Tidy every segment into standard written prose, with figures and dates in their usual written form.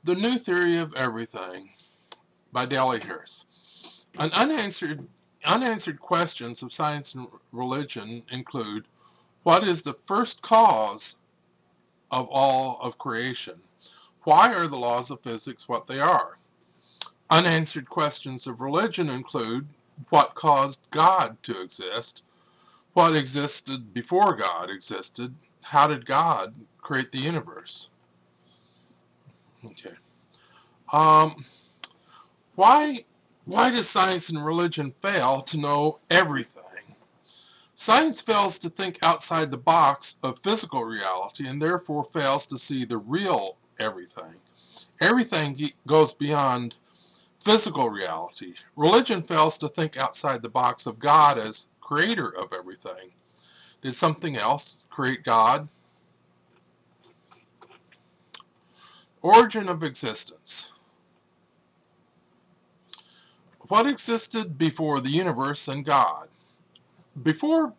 The New Theory of Everything by Dale Harris. An unanswered questions of science and religion include: what is the first cause of all of creation? Why are the laws of physics what they are? Unanswered questions of religion include: what caused God to exist? What existed before God existed? How did God create the universe? Okay. Um, why does science and religion fail to know everything? Science fails to think outside the box of physical reality and therefore fails to see the real everything. Everything goes beyond physical reality. Religion fails to think outside the box of God as creator of everything. Did something else create God? Origin of existence. What existed before the universe and God? Before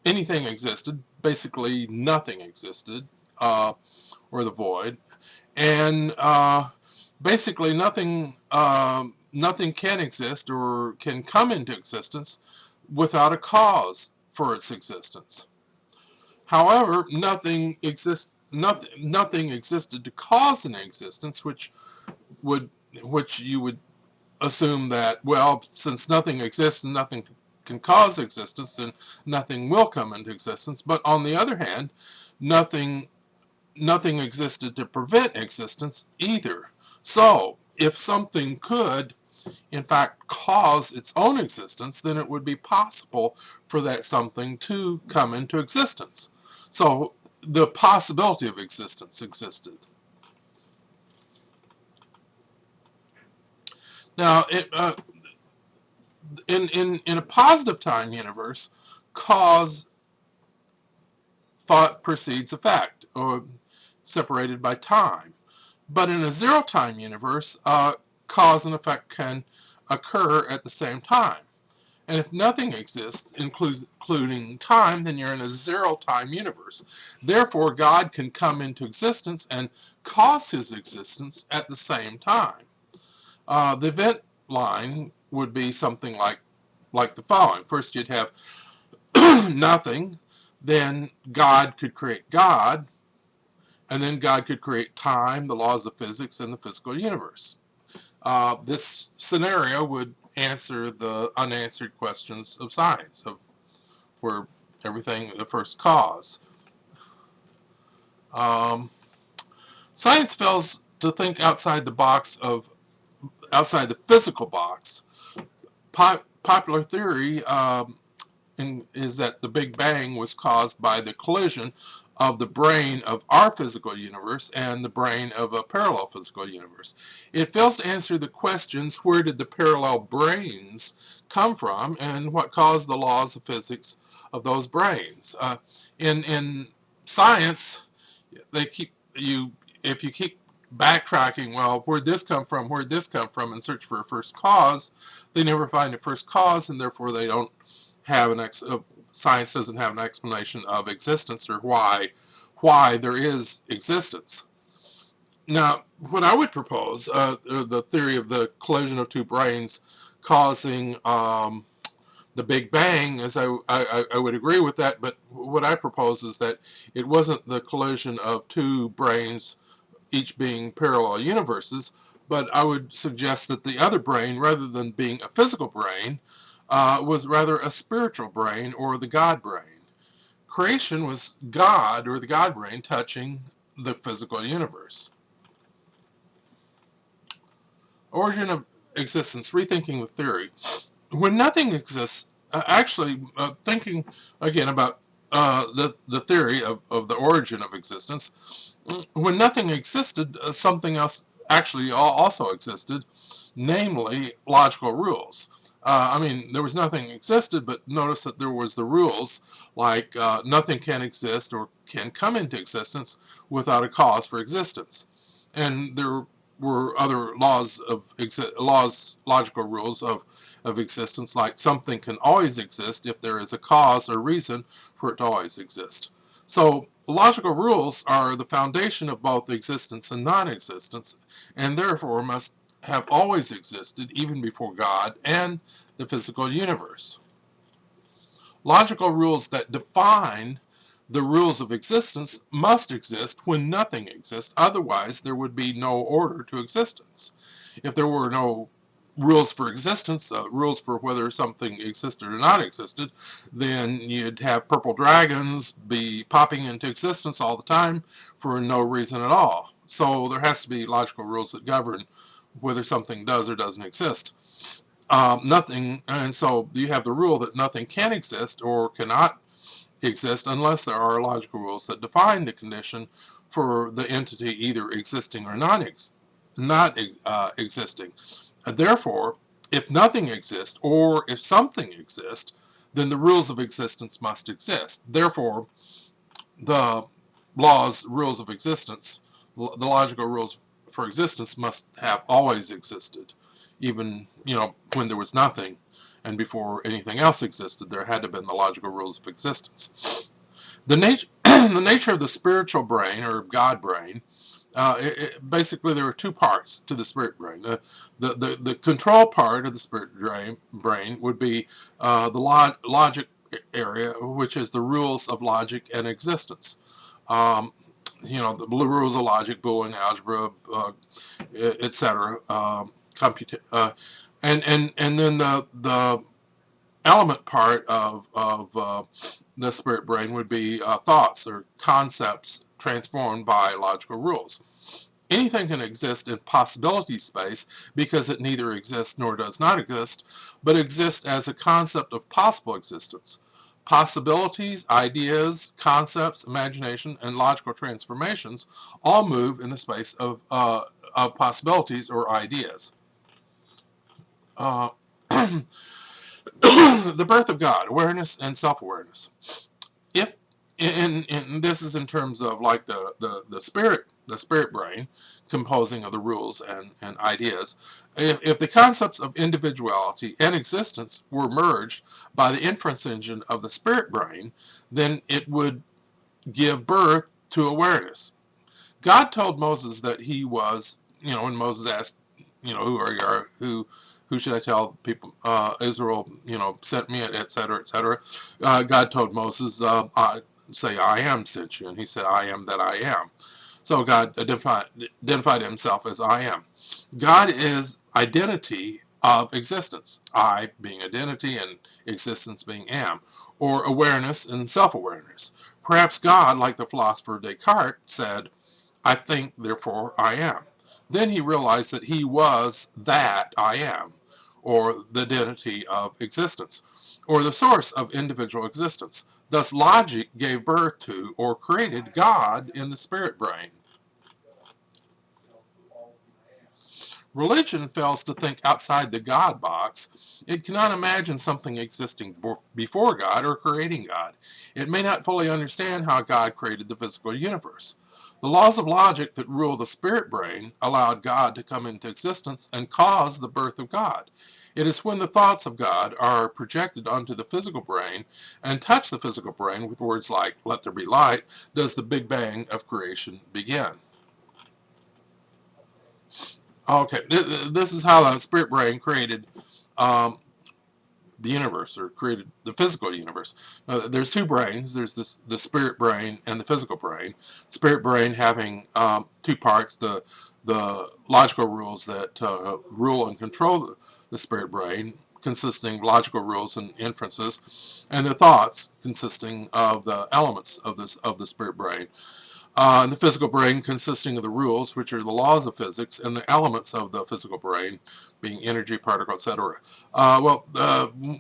anything existed, basically nothing existed, or the void, and basically nothing can exist or can come into existence without a cause for its existence. However, nothing existed to cause an existence, would which you would assume that, well, since nothing exists and nothing can cause existence, then nothing will come into existence. But on the other hand, nothing nothing existed to prevent existence either. So, if something could, in fact, cause its own existence, then it would be possible for that something to come into existence. So, the possibility of existence existed. Now, in a positive time universe, cause thought precedes effect, or separated by time. But in a zero-time universe, cause and effect can occur at the same time. And if nothing exists, including time, then you're in a zero-time universe. Therefore, God can come into existence and cause his existence at the same time. The event line would be something like the following. First, you'd have nothing, then God could create God, and then God could create time, the laws of physics, and the physical universe. This scenario would answer the unanswered questions of science, of where everything, the first cause. Um, Science fails to think outside the physical box. Popular theory is that the Big Bang was caused by the collision of the brain of our physical universe and the brain of a parallel physical universe. It fails to answer the questions: where did the parallel brains come from, and what caused the laws of physics of those brains? In science, they keep you if you keep backtracking, well, where'd this come from? Where'd this come from? And search for a first cause, they never find a first cause, and therefore they don't have science doesn't have an explanation of existence, or why there is existence. Now, what I would propose, the theory of the collision of two brains causing the Big Bang, is I would agree with that, but what I propose is that it wasn't the collision of two brains, each being parallel universes, but I would suggest that the other brain, rather than being a physical brain, was rather a spiritual brain, or the God brain. Creation was God, or the God brain, touching the physical universe. Origin of existence, rethinking the theory. When nothing exists, thinking again about the theory of the origin of existence, when nothing existed, something else actually also existed, namely logical rules. There was nothing existed, but notice that there was the rules, like nothing can exist or can come into existence without a cause for existence. And there were other logical rules of existence, like something can always exist if there is a cause or reason for it to always exist. So logical rules are the foundation of both existence and non-existence, and therefore must have always existed even before God and the physical universe. Logical rules that define the rules of existence must exist when nothing exists. Otherwise, there would be no order to existence. If there were no rules for existence, rules for whether something existed or not existed, then you'd have purple dragons be popping into existence all the time for no reason at all. So there has to be logical rules that govern whether something does or doesn't exist. Nothing, and so you have the rule that nothing can exist or cannot exist unless there are logical rules that define the condition for the entity either existing or not existing. Therefore, if nothing exists or if something exists, then the rules of existence must exist. Therefore, the rules of existence, the logical rules for existence must have always existed, even, when there was nothing and before anything else existed, there had to have been the logical rules of existence. The nature, the nature of the spiritual brain or God brain, basically there are two parts to the spirit brain. The control part of the spirit brain would be the logic area, which is the rules of logic and existence. Um, the rules of logic, Boolean algebra, etc. And then the element part of the spirit brain would be thoughts or concepts transformed by logical rules. Anything can exist in possibility space because it neither exists nor does not exist, but exists as a concept of possible existence. Possibilities, ideas, concepts, imagination, and logical transformations all move in the space of possibilities or ideas. Uh, the birth of God, awareness and self-awareness. If in this is in terms of like the spirit brain composing of the rules and ideas. If the concepts of individuality and existence were merged by the inference engine of the spirit brain, then it would give birth to awareness. God told Moses that he was, when Moses asked, who are you, who should I tell people, Israel, sent me, etc., etc. God told Moses, say, I am sent you. And he said, I am that I am. So God identified himself as I am. God is identity of existence. I being identity and existence being am, or awareness and self-awareness. Perhaps God, like the philosopher Descartes, said, I think, therefore I am. Then he realized that he was that I am, or the identity of existence, or the source of individual existence. Thus, logic gave birth to or created God in the spirit brain. Religion fails to think outside the God box. It cannot imagine something existing before God or creating God. It may not fully understand how God created the physical universe. The laws of logic that rule the spirit brain allowed God to come into existence and cause the birth of God. It is when the thoughts of God are projected onto the physical brain and touch the physical brain with words like, let there be light, does the Big Bang of creation begin. Okay, this is how the spirit brain created um, the universe, or created the physical universe. There's two brains. There's the spirit brain and the physical brain. Spirit brain having two parts: the logical rules that rule and control the spirit brain, consisting of logical rules and inferences, and the thoughts consisting of the elements of the spirit brain. And the physical brain consisting of the rules, which are the laws of physics, and the elements of the physical brain, being energy, particle, etc.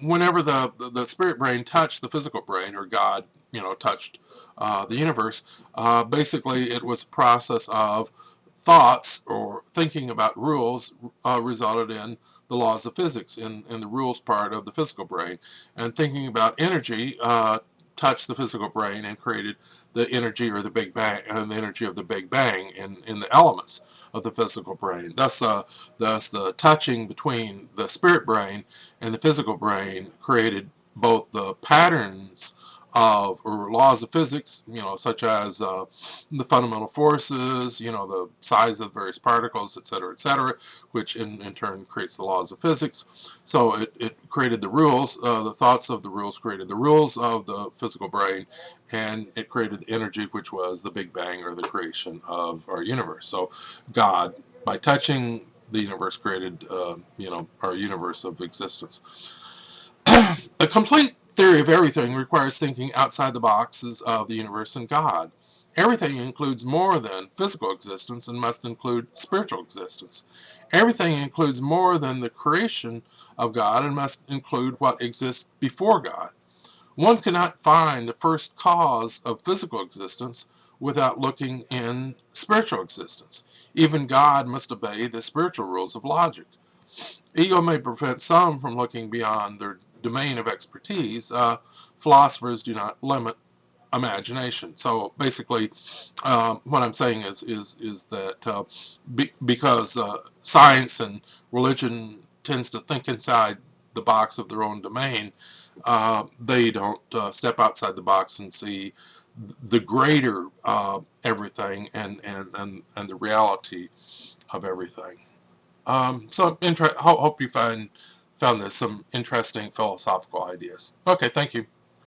Whenever the spirit brain touched the physical brain, or God, touched the universe, basically it was a process of thoughts or thinking about rules resulted in the laws of physics in the rules part of the physical brain, and thinking about energy touched the physical brain and created the energy or the Big Bang, and the energy of the Big Bang in the elements of the physical brain. Thus the touching between the spirit brain and the physical brain created both the patterns of, or laws of physics, such as the fundamental forces, the size of various particles, et cetera, which in turn creates the laws of physics. So it created the rules, the thoughts of the rules created the rules of the physical brain, and it created the energy, which was the Big Bang, or the creation of our universe. So God, by touching the universe, created, our universe of existence. A complete theory of everything requires thinking outside the boxes of the universe and God. Everything includes more than physical existence and must include spiritual existence. Everything includes more than the creation of God and must include what exists before God. One cannot find the first cause of physical existence without looking in spiritual existence. Even God must obey the spiritual rules of logic. Ego may prevent some from looking beyond their domain of expertise. Philosophers do not limit imagination. So basically, what I'm saying is that because science and religion tends to think inside the box of their own domain, they don't step outside the box and see the greater everything, and the reality of everything. So hope you found this some interesting philosophical ideas. Okay, thank you.